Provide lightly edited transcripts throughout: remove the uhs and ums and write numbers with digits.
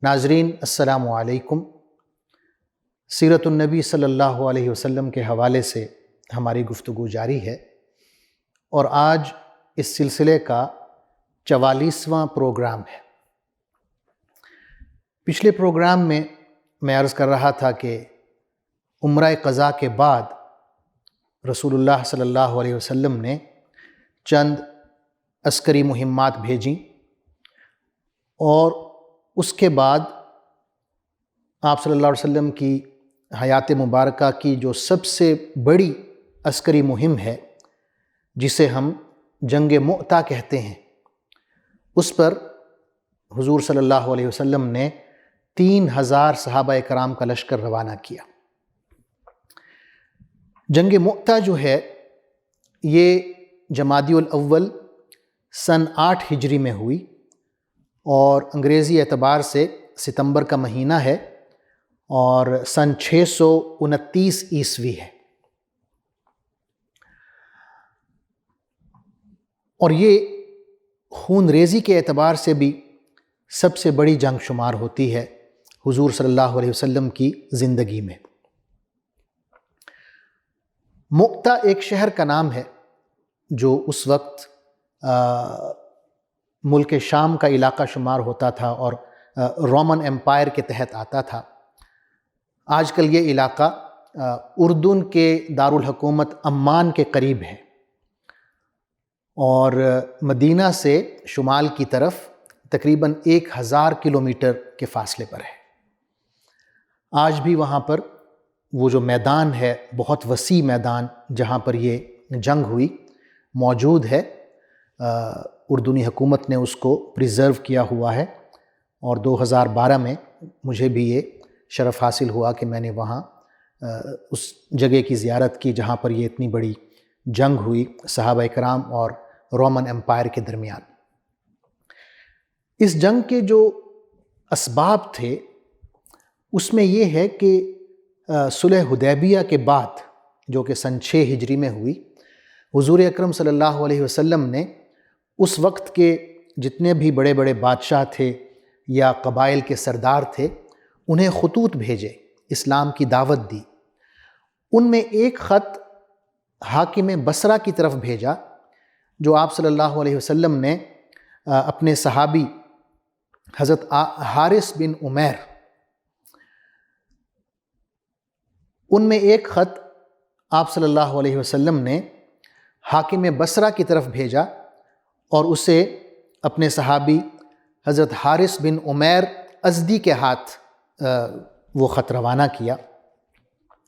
ناظرین السلام علیکم۔ سیرت النبی صلی اللہ علیہ وسلم کے حوالے سے ہماری گفتگو جاری ہے، اور آج اس سلسلے کا 44واں پروگرام ہے۔ پچھلے پروگرام میں عرض کر رہا تھا کہ عمرہ قضا کے بعد رسول اللہ صلی اللہ علیہ وسلم نے چند عسکری مہمات بھیجیں، اور اس کے بعد آپ صلی اللہ علیہ وسلم کی حیات مبارکہ کی جو سب سے بڑی عسکری مہم ہے، جسے ہم جنگ مؤتہ کہتے ہیں، اس پر حضور صلی اللہ علیہ وسلم نے 3000 صحابہ کرام کا لشکر روانہ کیا۔ جنگ مؤتہ جو ہے یہ جمادی الاول سن 8 ہجری میں ہوئی، اور انگریزی اعتبار سے ستمبر کا مہینہ ہے، اور سن 629 عیسوی ہے۔ اور یہ خون ریزی کے اعتبار سے بھی سب سے بڑی جنگ شمار ہوتی ہے حضور صلی اللہ علیہ وسلم کی زندگی میں۔ مؤتہ ایک شہر کا نام ہے جو اس وقت ملک شام کا علاقہ شمار ہوتا تھا اور رومن امپائر کے تحت آتا تھا۔ آج کل یہ علاقہ اردن کے دارالحکومت عمان کے قریب ہے، اور مدینہ سے شمال کی طرف تقریباً 1000 کلومیٹر کے فاصلے پر ہے۔ آج بھی وہاں پر وہ جو میدان ہے، بہت وسیع میدان جہاں پر یہ جنگ ہوئی، موجود ہے۔ اردنی حکومت نے اس کو پریزرو کیا ہوا ہے، اور 2012 میں مجھے بھی یہ شرف حاصل ہوا کہ میں نے وہاں اس جگہ کی زیارت کی جہاں پر یہ اتنی بڑی جنگ ہوئی صحابہ کرام اور رومن امپائر کے درمیان۔ اس جنگ کے جو اسباب تھے اس میں یہ ہے کہ صلح حدیبیہ کے بعد، جو کہ سن 6 ہجری میں ہوئی، حضور اکرم صلی اللہ علیہ وسلم نے اس وقت کے جتنے بھی بڑے بڑے بادشاہ تھے یا قبائل کے سردار تھے، انہیں خطوط بھیجے، اسلام کی دعوت دی۔ ان میں ایک خط حاکم بصرہ کی طرف بھیجا، جو آپ صلی اللہ علیہ وسلم نے اپنے صحابی حضرت حارث بن عمیر، ان میں ایک خط آپ صلی اللہ علیہ وسلم نے حاکم بصرہ کی طرف بھیجا، اور اسے اپنے صحابی حضرت حارث بن عمیر ازدی کے ہاتھ وہ خط روانہ کیا۔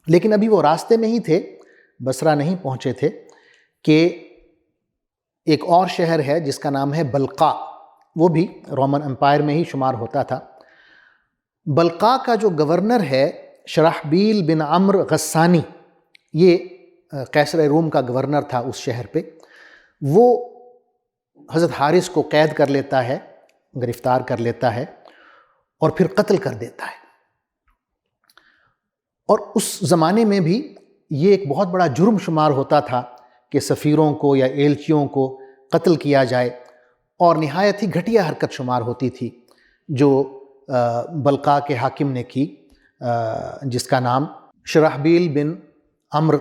لیکن ابھی وہ راستے میں ہی تھے، بصرہ نہیں پہنچے تھے، کہ ایک اور شہر ہے جس کا نام ہے بلقاء، وہ بھی رومن امپائر میں ہی شمار ہوتا تھا۔ بلقاء کا جو گورنر ہے شرحبیل بن عمرو غسانی، یہ قیصر روم کا گورنر تھا اس شہر پہ، وہ حضرت حارث کو قید کر لیتا ہے، گرفتار کر لیتا ہے، اور پھر قتل کر دیتا ہے۔ اور اس زمانے میں بھی یہ ایک بہت بڑا جرم شمار ہوتا تھا کہ سفیروں کو یا ایلچیوں کو قتل کیا جائے، اور نہایت ہی گھٹیا حرکت شمار ہوتی تھی جو بلقاء کے حاکم نے کی، جس کا نام شرحبیل بن عمرو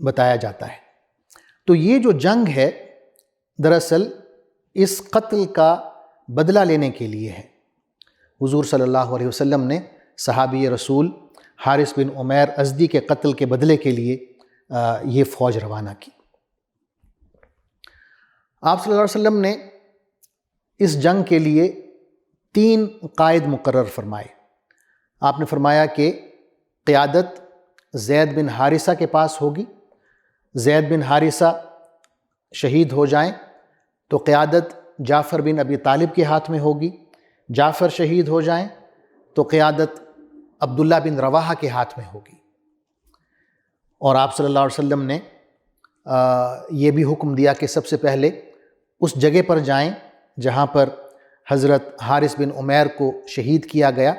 بتایا جاتا ہے۔ تو یہ جو جنگ ہے دراصل اس قتل کا بدلہ لینے کے لیے ہے۔ حضور صلی اللہ علیہ وسلم نے صحابی رسول حارث بن عمیر ازدی کے قتل کے بدلے کے لیے یہ فوج روانہ کی۔ آپ صلی اللہ علیہ وسلم نے اس جنگ کے لیے 3 قائد مقرر فرمائے۔ آپ نے فرمایا کہ قیادت زید بن حارثہ کے پاس ہوگی، زید بن حارثہ شہید ہو جائیں تو قیادت جعفر بن ابی طالب کے ہاتھ میں ہوگی، جعفر شہید ہو جائیں تو قیادت عبداللہ بن رواحہ کے ہاتھ میں ہوگی۔ اور آپ صلی اللہ علیہ وسلم نے یہ بھی حکم دیا کہ سب سے پہلے اس جگہ پر جائیں جہاں پر حضرت حارث بن عمیر کو شہید کیا گیا،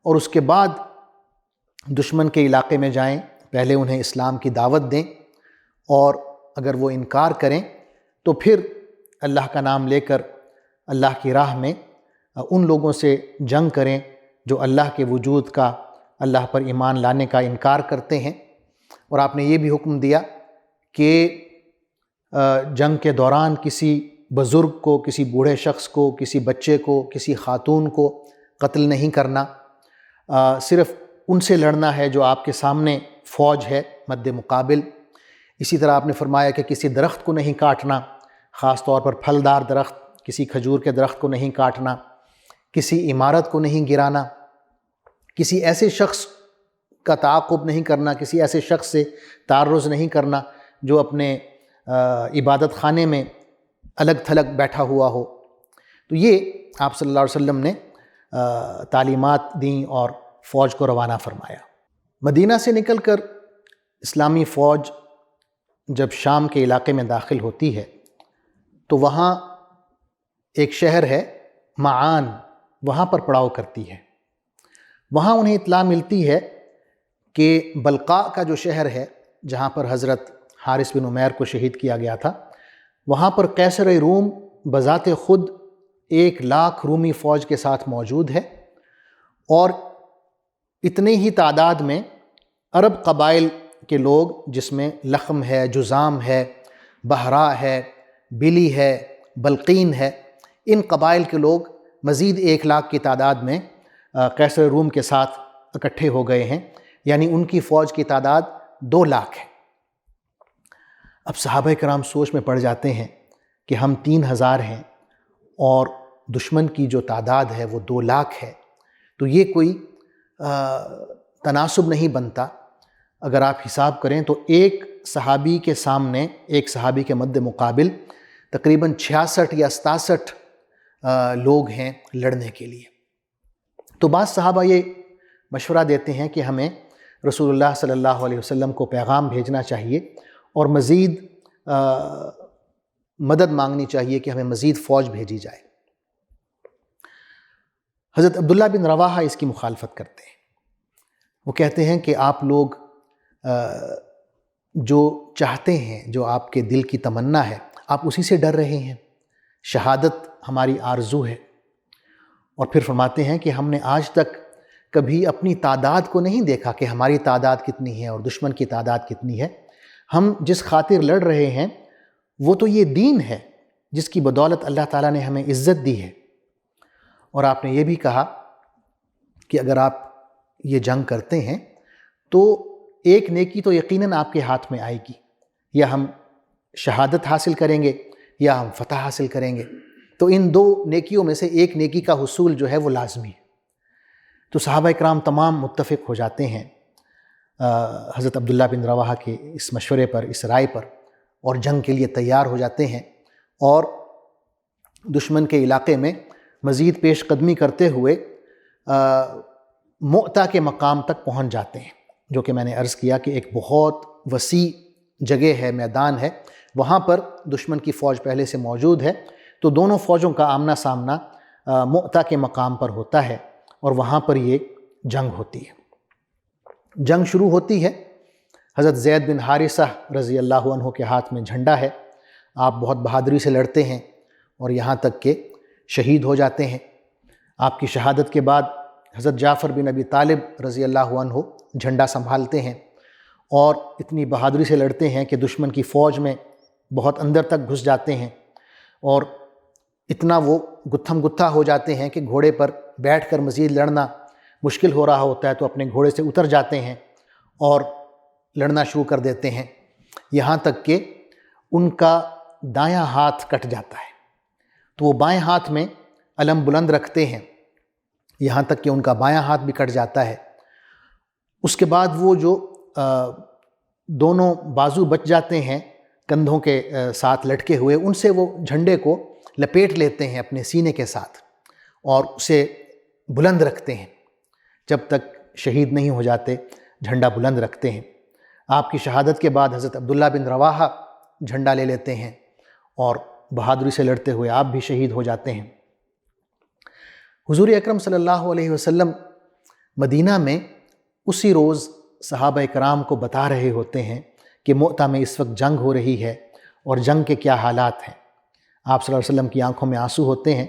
اور اس کے بعد دشمن کے علاقے میں جائیں، پہلے انہیں اسلام کی دعوت دیں، اور اگر وہ انکار کریں تو پھر اللہ کا نام لے کر اللہ کی راہ میں ان لوگوں سے جنگ کریں جو اللہ کے وجود کا، اللہ پر ایمان لانے کا انکار کرتے ہیں، اور آپ نے یہ بھی حکم دیا کہ جنگ کے دوران کسی بزرگ کو، کسی بوڑھے شخص کو، کسی بچے کو، کسی خاتون کو قتل نہیں کرنا، صرف ان سے لڑنا ہے جو آپ کے سامنے فوج ہے مد مقابل۔ اسی طرح آپ نے فرمایا کہ کسی درخت کو نہیں کاٹنا، خاص طور پر پھلدار درخت، کسی کھجور کے درخت کو نہیں کاٹنا، کسی عمارت کو نہیں گرانا، کسی ایسے شخص کا تعاقب نہیں کرنا، کسی ایسے شخص سے تعرض نہیں کرنا جو اپنے عبادت خانے میں الگ تھلگ بیٹھا ہوا ہو۔ تو یہ آپ صلی اللہ علیہ وسلم نے تعلیمات دیں اور فوج کو روانہ فرمایا۔ مدینہ سے نکل کر اسلامی فوج جب شام کے علاقے میں داخل ہوتی ہے تو وہاں ایک شہر ہے معان، وہاں پر پڑاؤ کرتی ہے۔ وہاں انہیں اطلاع ملتی ہے کہ بلقاء کا جو شہر ہے جہاں پر حضرت حارث بن عمیر کو شہید کیا گیا تھا، وہاں پر قیصر روم بذات خود 1,00,000 رومی فوج کے ساتھ موجود ہے، اور اتنی ہی تعداد میں عرب قبائل کے لوگ، جس میں لخم ہے، جذام ہے، بہرا ہے، بلی ہے، بلقین ہے، ان قبائل کے لوگ مزید 1,00,000 کی تعداد میں قیصر روم کے ساتھ اکٹھے ہو گئے ہیں، یعنی ان کی فوج کی تعداد 2,00,000 ہے۔ اب صحابہ کرام سوچ میں پڑ جاتے ہیں کہ ہم 3,000 ہیں اور دشمن کی جو تعداد ہے وہ 2,00,000 ہے، تو یہ کوئی تناسب نہیں بنتا۔ اگر آپ حساب کریں تو ایک صحابی کے سامنے، ایک صحابی کے مد مقابل تقریباً 66 یا 67 لوگ ہیں لڑنے کے لیے۔ تو بعض صحابہ یہ مشورہ دیتے ہیں کہ ہمیں رسول اللہ صلی اللہ علیہ وسلم کو پیغام بھیجنا چاہیے اور مزید مدد مانگنی چاہیے کہ ہمیں مزید فوج بھیجی جائے۔ حضرت عبداللہ بن رواحہ اس کی مخالفت کرتے ہیں۔ وہ کہتے ہیں کہ آپ لوگ جو چاہتے ہیں، جو آپ کے دل کی تمنا ہے، آپ اسی سے ڈر رہے ہیں۔ شہادت ہماری آرزو ہے۔ اور پھر فرماتے ہیں کہ ہم نے آج تک کبھی اپنی تعداد کو نہیں دیکھا کہ ہماری تعداد کتنی ہے اور دشمن کی تعداد کتنی ہے۔ ہم جس خاطر لڑ رہے ہیں وہ تو یہ دین ہے جس کی بدولت اللہ تعالیٰ نے ہمیں عزت دی ہے۔ اور آپ نے یہ بھی کہا کہ اگر آپ یہ جنگ کرتے ہیں تو ایک نیکی تو یقیناً آپ کے ہاتھ میں آئے گی، یا ہم شہادت حاصل کریں گے یا ہم فتح حاصل کریں گے، تو ان دو نیکیوں میں سے ایک نیکی کا حصول جو ہے وہ لازمی ہے۔ تو صحابہ اکرام تمام متفق ہو جاتے ہیں حضرت عبداللہ بن رواحہ کے اس مشورے پر، اس رائے پر، اور جنگ کے لیے تیار ہو جاتے ہیں، اور دشمن کے علاقے میں مزید پیش قدمی کرتے ہوئے مؤتہ کے مقام تک پہنچ جاتے ہیں، جو کہ میں نے عرض کیا کہ ایک بہت وسیع جگہ ہے، میدان ہے، وہاں پر دشمن کی فوج پہلے سے موجود ہے۔ تو دونوں فوجوں کا آمنا سامنا مؤتہ کے مقام پر ہوتا ہے، اور وہاں پر یہ جنگ ہوتی ہے۔ جنگ شروع ہوتی ہے، حضرت زید بن حارثہ رضی اللہ عنہ کے ہاتھ میں جھنڈا ہے، آپ بہت بہادری سے لڑتے ہیں اور یہاں تک کہ شہید ہو جاتے ہیں۔ آپ کی شہادت کے بعد حضرت جعفر بن ابی طالب رضی اللہ عنہ جھنڈا سنبھالتے ہیں اور اتنی بہادری سے لڑتے ہیں کہ دشمن کی فوج میں بہت اندر تک گھس جاتے ہیں، اور اتنا وہ گتھم گتھا ہو جاتے ہیں کہ گھوڑے پر بیٹھ کر مزید لڑنا مشکل ہو رہا ہوتا ہے، تو اپنے گھوڑے سے اتر جاتے ہیں اور لڑنا شروع کر دیتے ہیں، یہاں تک کہ ان کا دایاں ہاتھ کٹ جاتا ہے، تو وہ بائیں ہاتھ میں علم بلند رکھتے ہیں، یہاں تک کہ ان کا بایاں ہاتھ بھی کٹ جاتا ہے۔ اس کے بعد وہ جو دونوں بازو بچ جاتے ہیں کندھوں کے ساتھ لٹکے ہوئے، ان سے وہ جھنڈے کو لپیٹ لیتے ہیں اپنے سینے کے ساتھ اور اسے بلند رکھتے ہیں، جب تک شہید نہیں ہو جاتے جھنڈا بلند رکھتے ہیں۔ آپ کی شہادت کے بعد حضرت عبداللہ بن رواحہ جھنڈا لے لیتے ہیں اور بہادری سے لڑتے ہوئے آپ بھی شہید ہو جاتے ہیں۔ حضور اکرم صلی اللہ علیہ وسلم مدینہ میں اسی روز صحابہ کرام کو بتا رہے ہوتے ہیں کہ مؤتہ میں اس وقت جنگ ہو رہی ہے اور جنگ کے کیا حالات ہیں۔ آپ صلی اللہ علیہ وسلم کی آنکھوں میں آنسو ہوتے ہیں۔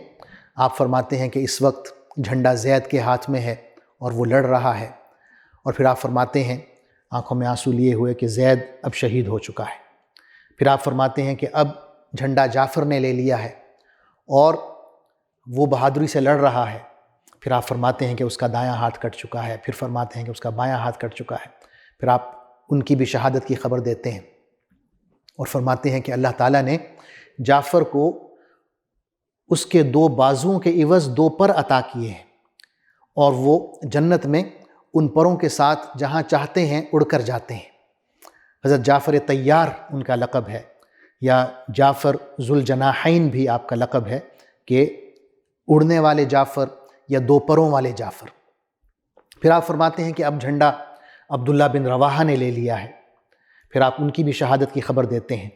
آپ فرماتے ہیں کہ اس وقت جھنڈا زید کے ہاتھ میں ہے اور وہ لڑ رہا ہے، اور پھر آپ فرماتے ہیں آنکھوں میں آنسو لیے ہوئے کہ زید اب شہید ہو چکا ہے۔ پھر آپ فرماتے ہیں کہ اب جھنڈا جعفر نے لے لیا ہے اور وہ بہادری سے لڑ رہا ہے۔ پھر آپ فرماتے ہیں کہ اس کا دایاں ہاتھ کٹ چکا ہے، پھر فرماتے ہیں کہ اس کا بایاں ہاتھ کٹ چکا ہے۔ پھر آپ ان کی بھی شہادت کی خبر دیتے ہیں اور فرماتے ہیں کہ اللہ تعالیٰ نے جعفر کو اس کے 2 بازوؤں کے عوض 2 پر عطا کیے ہیں، اور وہ جنت میں ان پروں کے ساتھ جہاں چاہتے ہیں اڑ کر جاتے ہیں۔ حضرت جعفر طیار ان کا لقب ہے، یا جعفر ذوالجناحین بھی آپ کا لقب ہے، کہ اڑنے والے جعفر یا 2 پروں والے جعفر۔ پھر آپ فرماتے ہیں کہ اب جھنڈا عبداللہ بن رواحہ نے لے لیا ہے، پھر آپ ان کی بھی شہادت کی خبر دیتے ہیں۔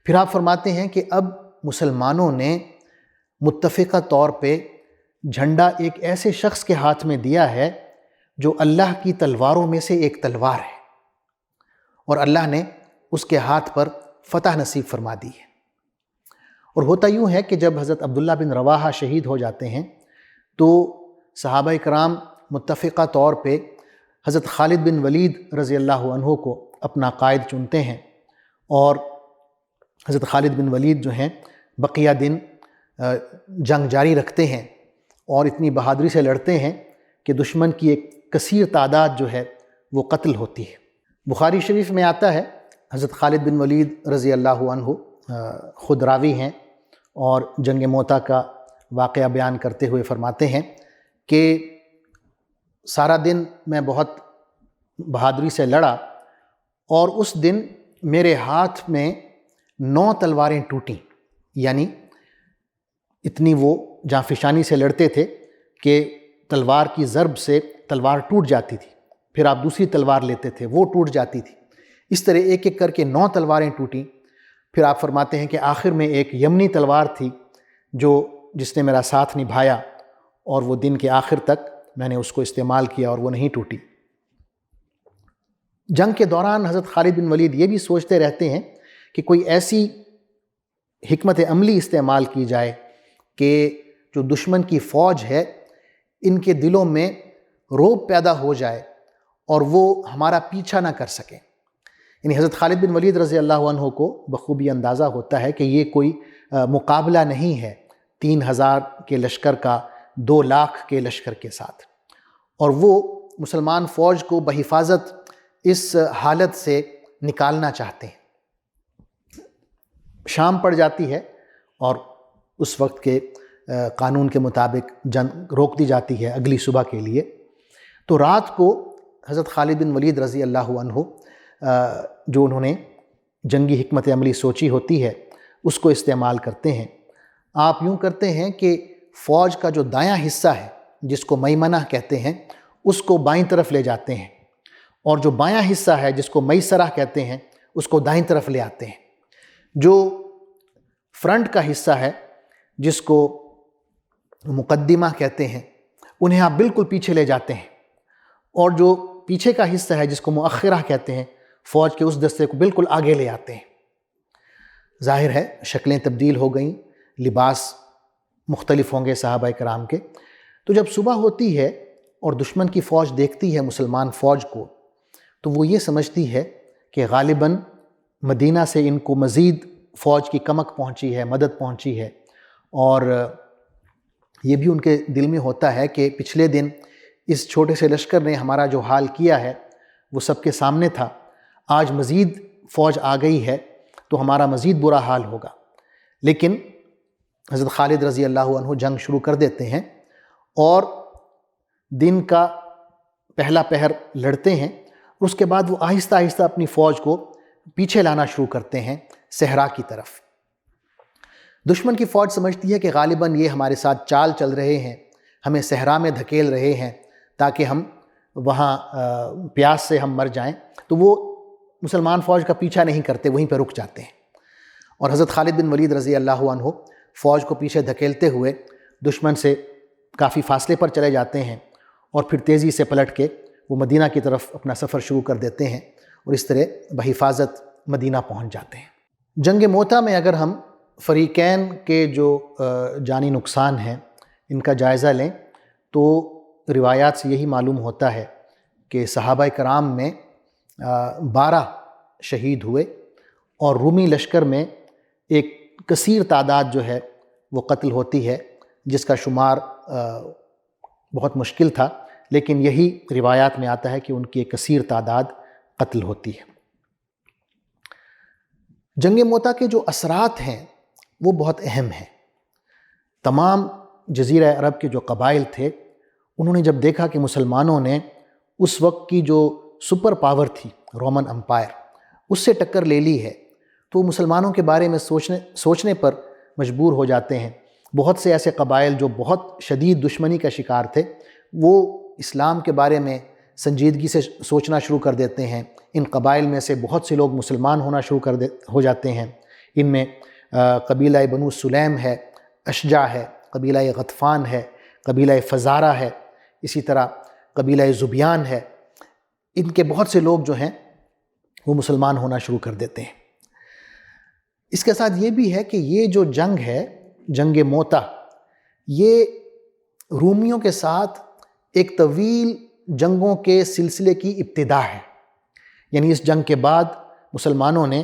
پھر آپ فرماتے ہیں کہ اب مسلمانوں نے متفقہ طور پہ جھنڈا ایک ایسے شخص کے ہاتھ میں دیا ہے جو اللہ کی تلواروں میں سے ایک تلوار ہے، اور اللہ نے اس کے ہاتھ پر فتح نصیب فرما دی ہے۔ اور ہوتا یوں ہے کہ جب حضرت عبداللہ بن رواحہ شہید ہو جاتے ہیں تو صحابہ کرام متفقہ طور پہ حضرت خالد بن ولید رضی اللہ عنہ کو اپنا قائد چنتے ہیں، اور حضرت خالد بن ولید جو ہیں بقیہ دن جنگ جاری رکھتے ہیں اور اتنی بہادری سے لڑتے ہیں کہ دشمن کی ایک کثیر تعداد جو ہے وہ قتل ہوتی ہے۔ بخاری شریف میں آتا ہے، حضرت خالد بن ولید رضی اللہ عنہ خود راوی ہیں اور جنگ موتا کا واقعہ بیان کرتے ہوئے فرماتے ہیں کہ سارا دن میں بہت بہادری سے لڑا، اور اس دن میرے ہاتھ میں 9 تلواریں ٹوٹیں، یعنی اتنی وہ جانفشانی سے لڑتے تھے کہ تلوار کی ضرب سے تلوار ٹوٹ جاتی تھی، پھر آپ دوسری تلوار لیتے تھے وہ ٹوٹ جاتی تھی، اس طرح ایک ایک کر کے 9 تلواریں ٹوٹیں۔ پھر آپ فرماتے ہیں کہ آخر میں ایک یمنی تلوار تھی جس نے میرا ساتھ نبھایا، اور وہ دن کے آخر تک میں نے اس کو استعمال کیا اور وہ نہیں ٹوٹی۔ جنگ کے دوران حضرت خالد بن ولید یہ بھی سوچتے رہتے ہیں کہ کوئی ایسی حکمت عملی استعمال کی جائے کہ جو دشمن کی فوج ہے ان کے دلوں میں رعب پیدا ہو جائے اور وہ ہمارا پیچھا نہ کر سکیں۔ یعنی حضرت خالد بن ولید رضی اللہ عنہ کو بخوبی اندازہ ہوتا ہے کہ یہ کوئی مقابلہ نہیں ہے 3000 کے لشکر کا 2 لاکھ کے لشکر کے ساتھ، اور وہ مسلمان فوج کو بحفاظت اس حالت سے نکالنا چاہتے ہیں۔ شام پڑ جاتی ہے اور اس وقت کے قانون کے مطابق جنگ روک دی جاتی ہے اگلی صبح کے لیے۔ تو رات کو حضرت خالد بن ولید رضی اللہ عنہ جو انہوں نے جنگی حکمت عملی سوچی ہوتی ہے اس کو استعمال کرتے ہیں۔ آپ یوں کرتے ہیں کہ فوج کا جو دایاں حصہ ہے جس کو میمنہ کہتے ہیں اس کو بائیں طرف لے جاتے ہیں، اور جو بایاں حصہ ہے جس کو میسرہ کہتے ہیں اس کو دائیں طرف لے آتے ہیں۔ جو فرنٹ کا حصہ ہے جس کو مقدمہ کہتے ہیں انہیں آپ بالکل پیچھے لے جاتے ہیں، اور جو پیچھے کا حصہ ہے جس کو مؤخرہ کہتے ہیں فوج کے اس دستے کو بالکل آگے لے آتے ہیں۔ ظاہر ہے شکلیں تبدیل ہو گئیں، لباس مختلف ہوں گے صحابہ کرام کے۔ تو جب صبح ہوتی ہے اور دشمن کی فوج دیکھتی ہے مسلمان فوج کو تو وہ یہ سمجھتی ہے کہ غالباً مدینہ سے ان کو مزید فوج کی کمک پہنچی ہے، مدد پہنچی ہے، اور یہ بھی ان کے دل میں ہوتا ہے کہ پچھلے دن اس چھوٹے سے لشکر نے ہمارا جو حال کیا ہے وہ سب کے سامنے تھا، آج مزید فوج آ گئی ہے تو ہمارا مزید برا حال ہوگا۔ لیکن حضرت خالد رضی اللہ عنہ جنگ شروع کر دیتے ہیں اور دن کا پہلا پہر لڑتے ہیں، اس کے بعد وہ آہستہ آہستہ اپنی فوج کو پیچھے لانا شروع کرتے ہیں صحرا کی طرف۔ دشمن کی فوج سمجھتی ہے کہ غالباً یہ ہمارے ساتھ چال چل رہے ہیں، ہمیں صحرا میں دھکیل رہے ہیں تاکہ ہم وہاں پیاس سے ہم مر جائیں، تو وہ مسلمان فوج کا پیچھا نہیں کرتے، وہیں پہ رک جاتے ہیں۔ اور حضرت خالد بن ولید رضی اللہ عنہ فوج کو پیچھے دھکیلتے ہوئے دشمن سے کافی فاصلے پر چلے جاتے ہیں، اور پھر تیزی سے پلٹ کے وہ مدینہ کی طرف اپنا سفر شروع کر دیتے ہیں، اور اس طرح بحفاظت مدینہ پہنچ جاتے ہیں۔ جنگ موتا میں اگر ہم فریقین کے جو جانی نقصان ہیں ان کا جائزہ لیں تو روایات سے یہی معلوم ہوتا ہے کہ صحابہ کرام میں 12 شہید ہوئے اور رومی لشکر میں ایک کثیر تعداد جو ہے وہ قتل ہوتی ہے، جس کا شمار بہت مشکل تھا، لیکن یہی روایات میں آتا ہے کہ ان کی ایک کثیر تعداد قتل ہوتی ہے۔ جنگ موتا کے جو اثرات ہیں وہ بہت اہم ہیں۔ تمام جزیرہ عرب کے جو قبائل تھے انہوں نے جب دیکھا کہ مسلمانوں نے اس وقت کی جو سپر پاور تھی رومن امپائر اس سے ٹکر لے لی ہے، تو مسلمانوں کے بارے میں سوچنے پر مجبور ہو جاتے ہیں۔ بہت سے ایسے قبائل جو بہت شدید دشمنی کا شکار تھے وہ اسلام کے بارے میں سنجیدگی سے سوچنا شروع کر دیتے ہیں۔ ان قبائل میں سے بہت سے لوگ مسلمان ہونا شروع ہو جاتے ہیں۔ ان میں قبیلہ بنو سلیم ہے، اشجع ہے، قبیلہ غطفان ہے، قبیلہ فزارہ ہے، اسی طرح قبیلہ زبیان ہے۔ ان کے بہت سے لوگ جو ہیں وہ مسلمان ہونا شروع کر دیتے ہیں۔ اس کے ساتھ یہ بھی ہے کہ یہ جو جنگ ہے، جنگ موتا، یہ رومیوں کے ساتھ ایک طویل جنگوں کے سلسلے کی ابتدا ہے۔ یعنی اس جنگ کے بعد مسلمانوں نے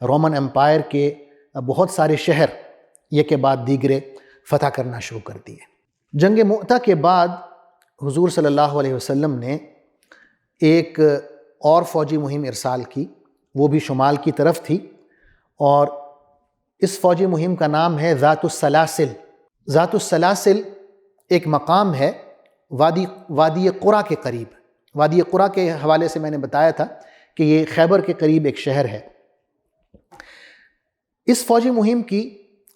رومن امپائر کے بہت سارے شہر یک کے بعد دیگرے فتح کرنا شروع کر دیے۔ جنگ موتا کے بعد حضور صلی اللہ علیہ وسلم نے ایک اور فوجی مہم ارسال کی، وہ بھی شمال کی طرف تھی، اور اس فوجی مہم کا نام ہے ذات السلاسل۔ ذات السلاسل ایک مقام ہے وادی قرا کے قریب۔ وادی قرا کے حوالے سے میں نے بتایا تھا کہ یہ خیبر کے قریب ایک شہر ہے۔ اس فوجی مہم کی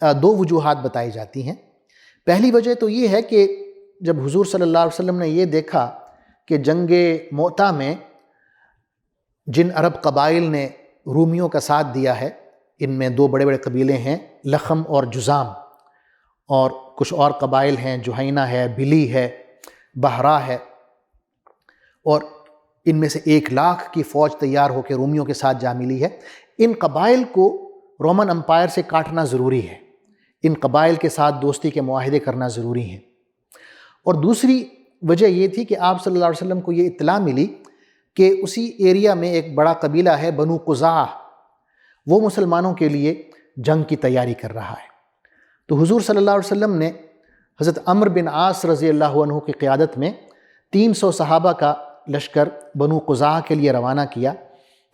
2 وجوہات بتائی جاتی ہیں۔ پہلی وجہ تو یہ ہے کہ جب حضور صلی اللہ علیہ وسلم نے یہ دیکھا کہ جنگ موتا میں جن عرب قبائل نے رومیوں کا ساتھ دیا ہے، ان میں 2 بڑے بڑے قبیلے ہیں، لخم اور جزام، اور کچھ اور قبائل ہیں، جوہینہ ہے، بلی ہے، بہرا ہے، اور ان میں سے 1 لاکھ کی فوج تیار ہو کے رومیوں کے ساتھ جا ملی ہے۔ ان قبائل کو رومن امپائر سے کاٹنا ضروری ہے، ان قبائل کے ساتھ دوستی کے معاہدے کرنا ضروری ہیں۔ اور دوسری وجہ یہ تھی کہ آپ صلی اللہ علیہ وسلم کو یہ اطلاع ملی کہ اسی ایریا میں ایک بڑا قبیلہ ہے بنو قزاع، وہ مسلمانوں کے لیے جنگ کی تیاری کر رہا ہے۔ تو حضور صلی اللہ علیہ وسلم نے حضرت عمرو بن عاص رضی اللہ عنہ کی قیادت میں 300 صحابہ کا لشکر بنو قزاع کے لیے روانہ کیا،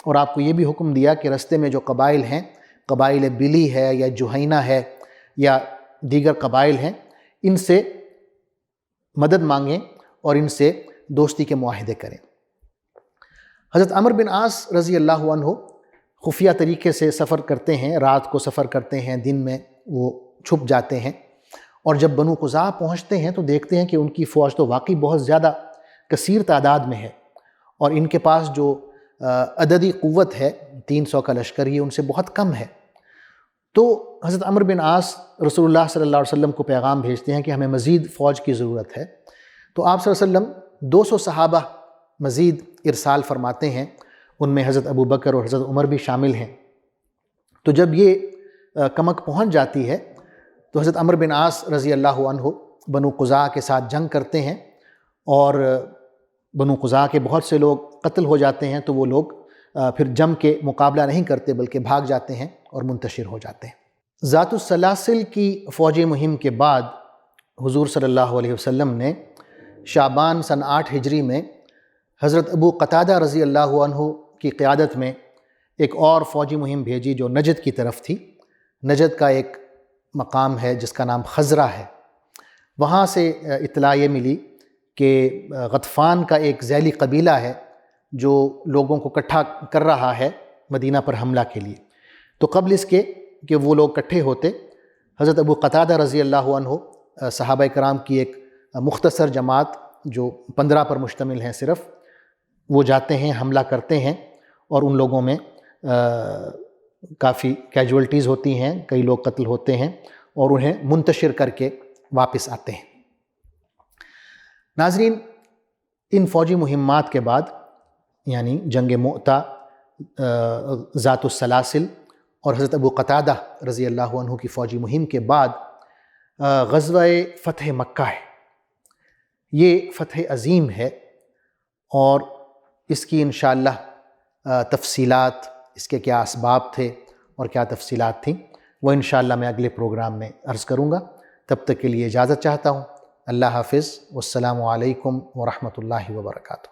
اور آپ کو یہ بھی حکم دیا کہ رستے میں جو قبائل ہیں، قبائل بلی ہے یا جوہینہ ہے یا دیگر قبائل ہیں، ان سے مدد مانگیں اور ان سے دوستی کے معاہدے کریں۔ حضرت عمرو بن عاص رضی اللہ عنہ خفیہ طریقے سے سفر کرتے ہیں، رات کو سفر کرتے ہیں، دن میں وہ چھپ جاتے ہیں، اور جب بنو قزاع پہنچتے ہیں تو دیکھتے ہیں کہ ان کی فوج تو واقعی بہت زیادہ کثیر تعداد میں ہے، اور ان کے پاس جو عددی قوت ہے 300 کا لشکر، یہ ان سے بہت کم ہے۔ تو حضرت عمرو بن عاص رسول اللہ صلی اللہ علیہ وسلم کو پیغام بھیجتے ہیں کہ ہمیں مزید فوج کی ضرورت ہے۔ تو آپ صلی اللہ علیہ وسلم 200 صحابہ مزید ارسال فرماتے ہیں، ان میں حضرت ابو بکر اور حضرت عمر بھی شامل ہیں۔ تو جب یہ کمک پہنچ جاتی ہے تو حضرت عمرو بن عاص رضی اللہ عنہ بنو قزاع کے ساتھ جنگ کرتے ہیں، اور بنو قزاع کے بہت سے لوگ قتل ہو جاتے ہیں، تو وہ لوگ پھر جم کے مقابلہ نہیں کرتے بلکہ بھاگ جاتے ہیں اور منتشر ہو جاتے ہیں۔ ذات السلاسل کی فوجی مہم کے بعد حضور صلی اللہ علیہ وسلم نے شعبان سن 8 ہجری میں حضرت ابو قتادہ رضی اللہ عنہ کی قیادت میں ایک اور فوجی مہم بھیجی جو نجد کی طرف تھی۔ نجد کا ایک مقام ہے جس کا نام خزرہ ہے۔ وہاں سے اطلاع یہ ملی کہ غطفان کا ایک ذیلی قبیلہ ہے جو لوگوں کو اکٹھا کر رہا ہے مدینہ پر حملہ کے لیے۔ تو قبل اس کے کہ وہ لوگ اکٹھے ہوتے، حضرت ابو قتادہ رضی اللہ عنہ صحابہ کرام کی ایک مختصر جماعت جو 15 پر مشتمل ہیں صرف، وہ جاتے ہیں، حملہ کرتے ہیں، اور ان لوگوں میں کافی کیجولٹیز ہوتی ہیں، کئی لوگ قتل ہوتے ہیں، اور انہیں منتشر کر کے واپس آتے ہیں۔ ناظرین، ان فوجی مہمات کے بعد، یعنی جنگ مؤتہ، ذات السلاسل اور حضرت ابو قتادہ رضی اللہ عنہ کی فوجی مہم کے بعد غزوہ فتح مکہ ہے۔ یہ فتح عظیم ہے اور اس کی انشاءاللہ تفصیلات، اس کے کیا اسباب تھے اور کیا تفصیلات تھیں، وہ انشاءاللہ میں اگلے پروگرام میں عرض کروں گا۔ تب تک کے لیے اجازت چاہتا ہوں۔ اللہ حافظ، والسلام علیکم ورحمۃ اللہ وبرکاتہ۔